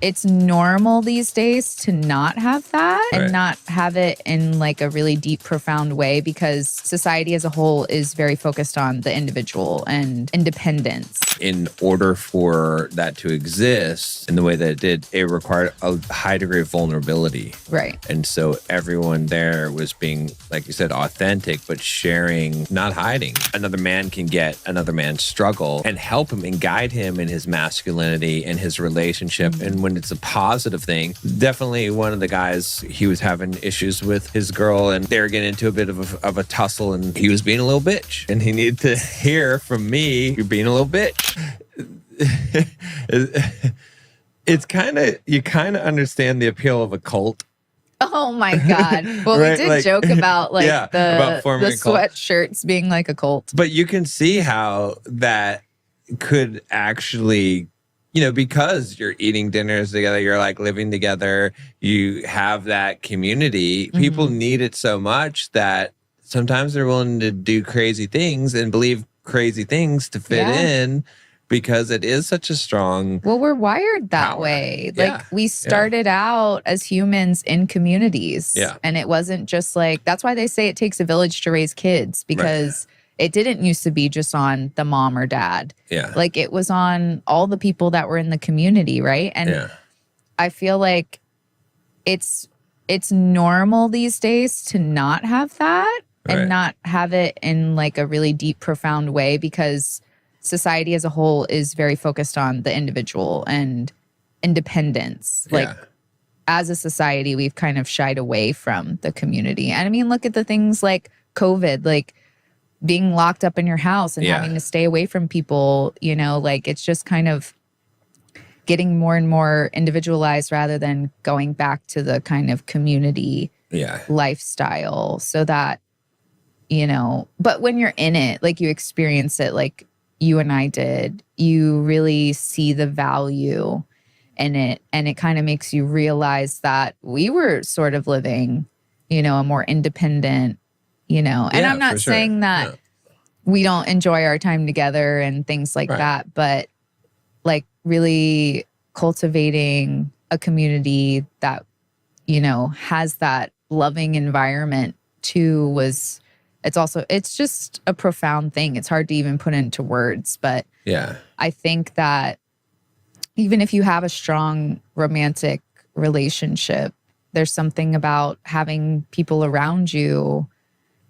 it's normal these days to not have that and Right. not have it in like a really deep, profound way, because society as a whole is very focused on the individual and independence. In order for that to exist in the way that it did, it required a high degree of vulnerability. Right. And so everyone there was being, like you said, authentic, but sharing, not hiding. Another man can get another man's struggle and help him and guide him in his masculinity and his relationship. And when it's a positive thing, definitely one of the guys, he was having issues with his girl and they were getting into a bit of a tussle and he was being a little bitch. And he needed to hear from me, you're being a little bitch. It's you kind of understand the appeal of a cult. Oh my God. Well, Right, we did like- joke about like Yeah, about forming the a cult. sweatshirts being like a cult. But you can see how that could actually, because you're eating dinners together, you're like living together, you have that community. People need it so much that sometimes they're willing to do crazy things and believe crazy things to fit in, because it is such a strong. Well, we're wired that power. way. Yeah. Like we started out as humans in communities. Yeah. And it wasn't just like, that's why they say it takes a village to raise kids, because it didn't used to be just on the mom or dad. Yeah. Like it was on all the people that were in the community, right? And I feel like it's normal these days to not have that and not have it in like a really deep, profound way, because society as a whole is very focused on the individual and independence. Like as a society, we've kind of shied away from the community. And I mean, look at the things like COVID, like being locked up in your house and having to stay away from people, like it's just kind of getting more and more individualized rather than going back to the kind of community lifestyle, so that, but when you're in it, like you experience it, like you and I did, you really see the value in it. And it kind of makes you realize that we were sort of living, a more independent, and I'm not saying that we don't enjoy our time together and things like that, but like really cultivating a community that, has that loving environment too it's just a profound thing. It's hard to even put into words, but I think that even if you have a strong romantic relationship, there's something about having people around you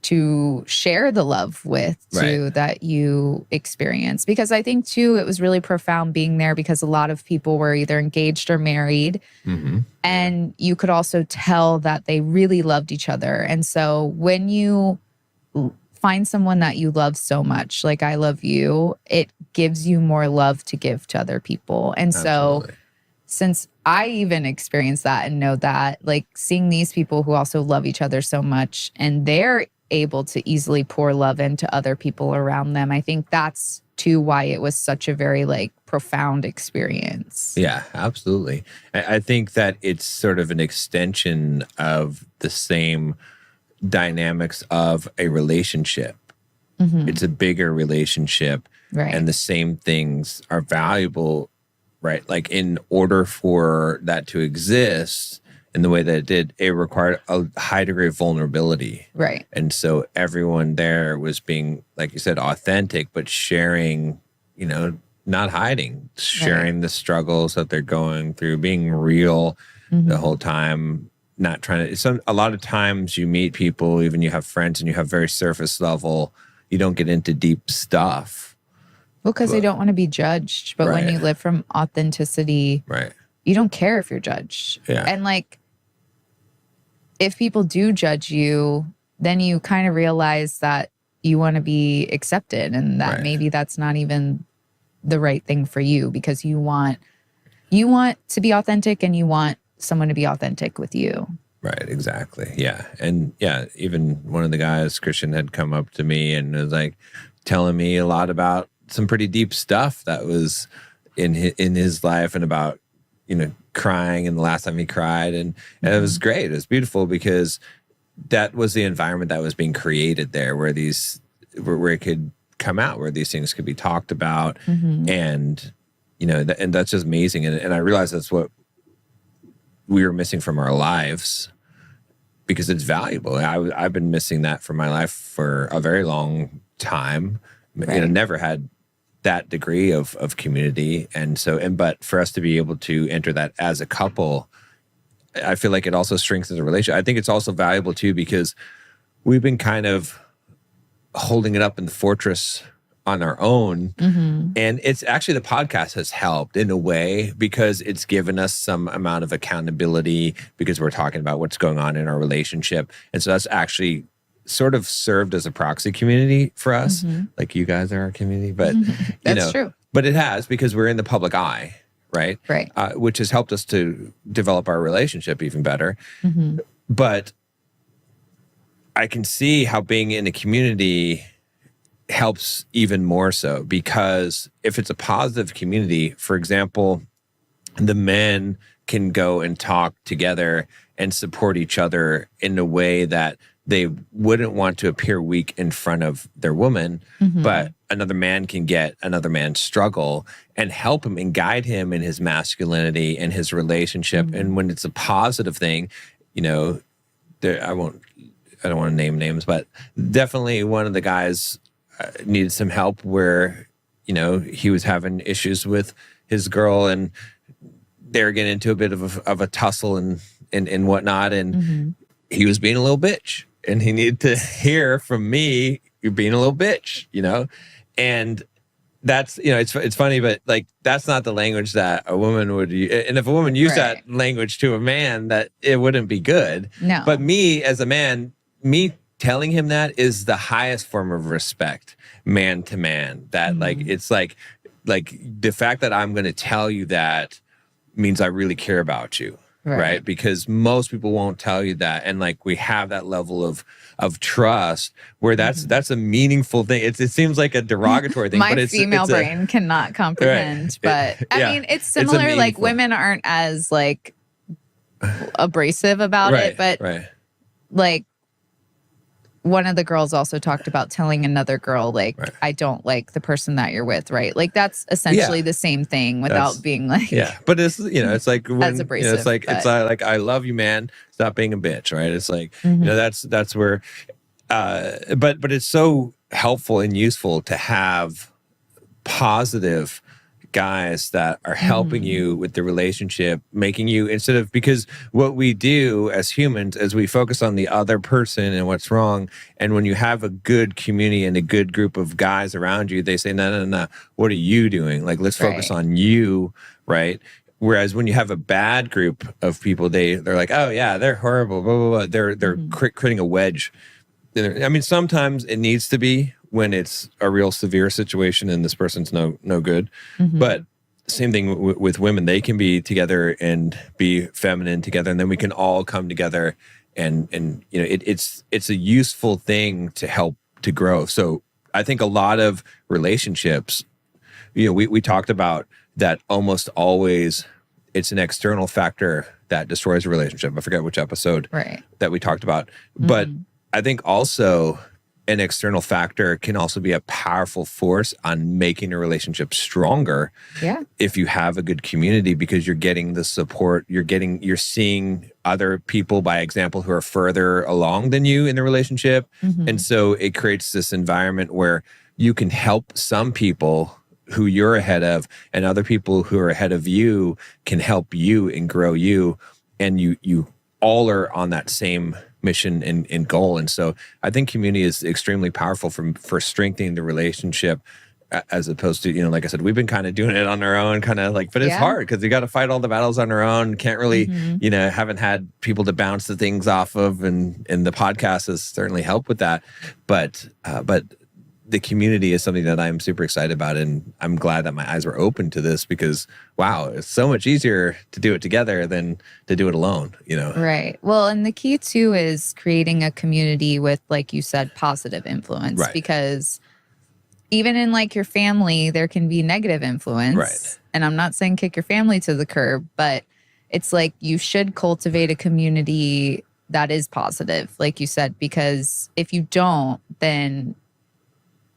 to share the love with too that you experience. Because I think too, it was really profound being there because a lot of people were either engaged or married. And you could also tell that they really loved each other. And so when you find someone that you love so much, like I love you, it gives you more love to give to other people. And so since I even experienced that and know that, like seeing these people who also love each other so much and they're able to easily pour love into other people around them, I think that's too why it was such a very like profound experience. Yeah, absolutely. I think that it's sort of an extension of the same dynamics of a relationship. It's a bigger relationship, and the same things are valuable, right? Like in order for that to exist in the way that it did, it required a high degree of vulnerability. Right. And so everyone there was being, like you said, authentic, but sharing, not hiding, sharing the struggles that they're going through, being real the whole time. Not trying to, a lot of times you meet people, even you have friends and you have very surface level, you don't get into deep stuff. Well, because they don't want to be judged. But when you live from authenticity, you don't care if you're judged. And like, if people do judge you, then you kind of realize that you want to be accepted and that maybe that's not even the right thing for you, because you want to be authentic and you want someone to be authentic with you. Right, exactly. Yeah. And even one of the guys, Christian, had come up to me and was like telling me a lot about some pretty deep stuff that was in his life, and about, crying and the last time he cried. And it was great. It was beautiful because that was the environment that was being created there, where where it could come out, where these things could be talked about. And, and that's just amazing. And I realized that's what we were missing from our lives because it's valuable. I've been missing that from my life for a very long time. Right. You know, never had that degree of community. But for us to be able to enter that as a couple, I feel like it also strengthens the relationship. I think it's also valuable too, because we've been kind of holding it up in the fortress on our own. And it's actually, the podcast has helped in a way because it's given us some amount of accountability because we're talking about what's going on in our relationship. And so that's actually sort of served as a proxy community for us. Like you guys are our community, but that's true. But it has, because we're in the public eye, right? Right. Which has helped us to develop our relationship even better. But I can see how being in a community helps even more so, because if it's a positive community, for example, the men can go and talk together and support each other in a way that they wouldn't want to appear weak in front of their woman, but another man can get another man's struggle and help him and guide him in his masculinity and his relationship. And when it's a positive thing, you know, I don't want to name names, but definitely one of the guys needed some help where, you know, he was having issues with his girl and they're getting into a bit of a tussle and whatnot. And he was being a little bitch, and he needed to hear from me, you're being a little bitch, you know? And that's, you know, it's funny, but like, that's not the language that a woman would use. And if a woman used that language to a man, that it wouldn't be good. No. But me as a man, me telling him that is the highest form of respect, man to man. That like, it's like the fact that I'm going to tell you that means I really care about you. Right. Because most people won't tell you that. And like, we have that level of trust where that's a meaningful thing. It seems like a derogatory thing. My but female brain cannot comprehend. But I mean, it's similar. Like, women aren't as like abrasive about it. But like, one of the girls also talked about telling another girl, like, I don't like the person that you're with, right? Like, that's essentially the same thing without being like... Yeah, but it's, you know, it's like when... As abrasive, you know, it's like, I love you, man. Stop being a bitch, right? It's like, you know, that's where... But it's so helpful and useful to have positive guys that are helping you with the relationship, making you, instead of, because what we do as humans is we focus on the other person and what's wrong. And when you have a good community and a good group of guys around you, they say, no, what are you doing? Like, let's focus on you, right? Whereas when you have a bad group of people, they're like, oh yeah, they're horrible, blah, blah, blah. They're creating a wedge. I mean, sometimes it needs to be, when it's a real severe situation and this person's no good. But same thing with women. They can be together and be feminine together, and then we can all come together and you know, it's a useful thing to help to grow. So I think a lot of relationships, you know, we talked about that almost always it's an external factor that destroys a relationship. I forget which episode that we talked about. But I think also an external factor can also be a powerful force on making a relationship stronger. Yeah. If you have a good community, because you're getting the support, you're seeing other people by example who are further along than you in the relationship. And so it creates this environment where you can help some people who you're ahead of, and other people who are ahead of you can help you and grow you. And you all are on that same mission and goal. And so I think community is extremely powerful for strengthening the relationship, as opposed to, you know, like I said, we've been kind of doing it on our own, kind of like, but it's hard because you got to fight all the battles on our own. Can't really, you know, haven't had people to bounce the things off of, and the podcast has certainly helped with that. But the community is something that I'm super excited about, and I'm glad that my eyes were open to this, because wow, it's so much easier to do it together than to do it alone, you know? Right. Well, and the key too is creating a community with, like you said, positive influence, because even in like your family, there can be negative influence. Right. And I'm not saying kick your family to the curb, but it's like you should cultivate a community that is positive, like you said, because if you don't, then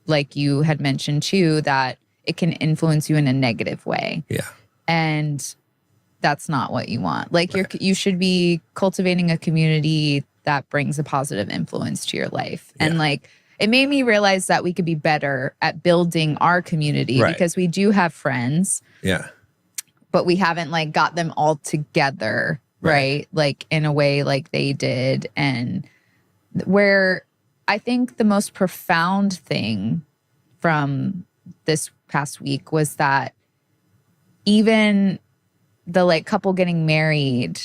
like you had mentioned too, that it can influence you in a negative way. Yeah. And that's not what you want. Like you should be cultivating a community that brings a positive influence to your life. And like, it made me realize that we could be better at building our community because we do have friends. Yeah. But we haven't like got them all together, right? Like in a way like they did. And where I think the most profound thing from this past week was that even the like couple getting married,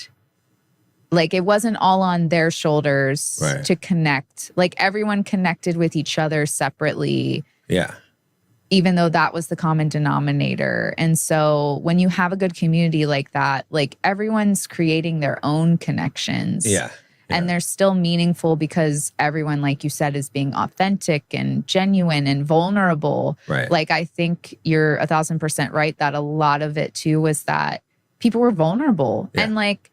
like it wasn't all on their shoulders to connect. Like everyone connected with each other separately. Yeah. Even though that was the common denominator. And so when you have a good community like that, like everyone's creating their own connections. Yeah. And they're still meaningful because everyone, like you said, is being authentic and genuine and vulnerable. Right. Like I think you're 1,000% right that a lot of it too was that people were vulnerable. And like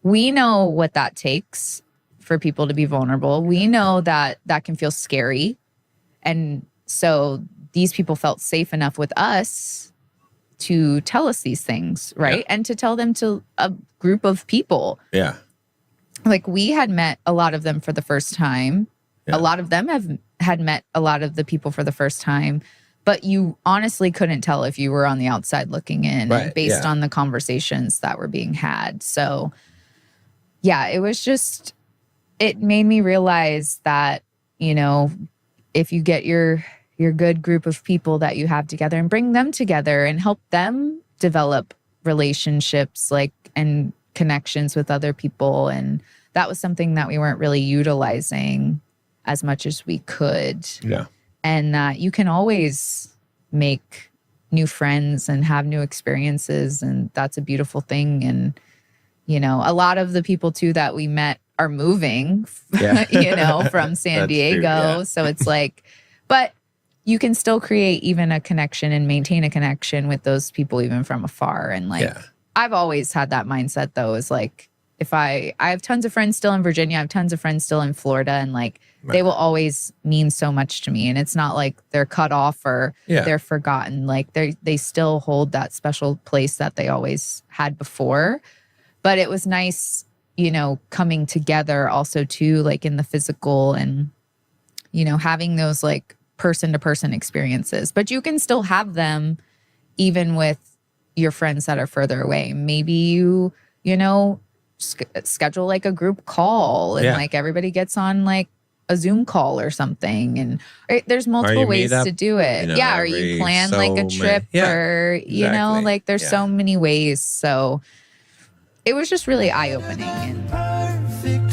we know what that takes for people to be vulnerable. We know that that can feel scary. And so these people felt safe enough with us to tell us these things, right? And to tell them to a group of people. Yeah. Like we had met a lot of them for the first time. A lot of them had met a lot of the people for the first time. But you honestly couldn't tell if you were on the outside looking in based on the conversations that were being had. So yeah, it was just, it made me realize that, you know, if you get your good group of people that you have together and bring them together and help them develop relationships like and connections with other people. And that was something that we weren't really utilizing as much as we could. Yeah. And that you can always make new friends and have new experiences. And that's a beautiful thing. And, you know, a lot of the people too that we met are moving, you know, from San Diego. So it's like, but you can still create even a connection and maintain a connection with those people even from afar. And like, I've always had that mindset though, is like, if I have tons of friends still in Virginia, I have tons of friends still in Florida, and like they will always mean so much to me. And it's not like they're cut off or they're forgotten. Like they still hold that special place that they always had before. But it was nice, you know, coming together also too, like in the physical and, you know, having those like person-to-person experiences. But you can still have them even with your friends that are further away. Maybe you know, schedule like a group call and like everybody gets on like a Zoom call or something. And there's multiple ways to do it. You know, or you plan like a trip or, you know, like there's so many ways. So it was just really eye-opening. And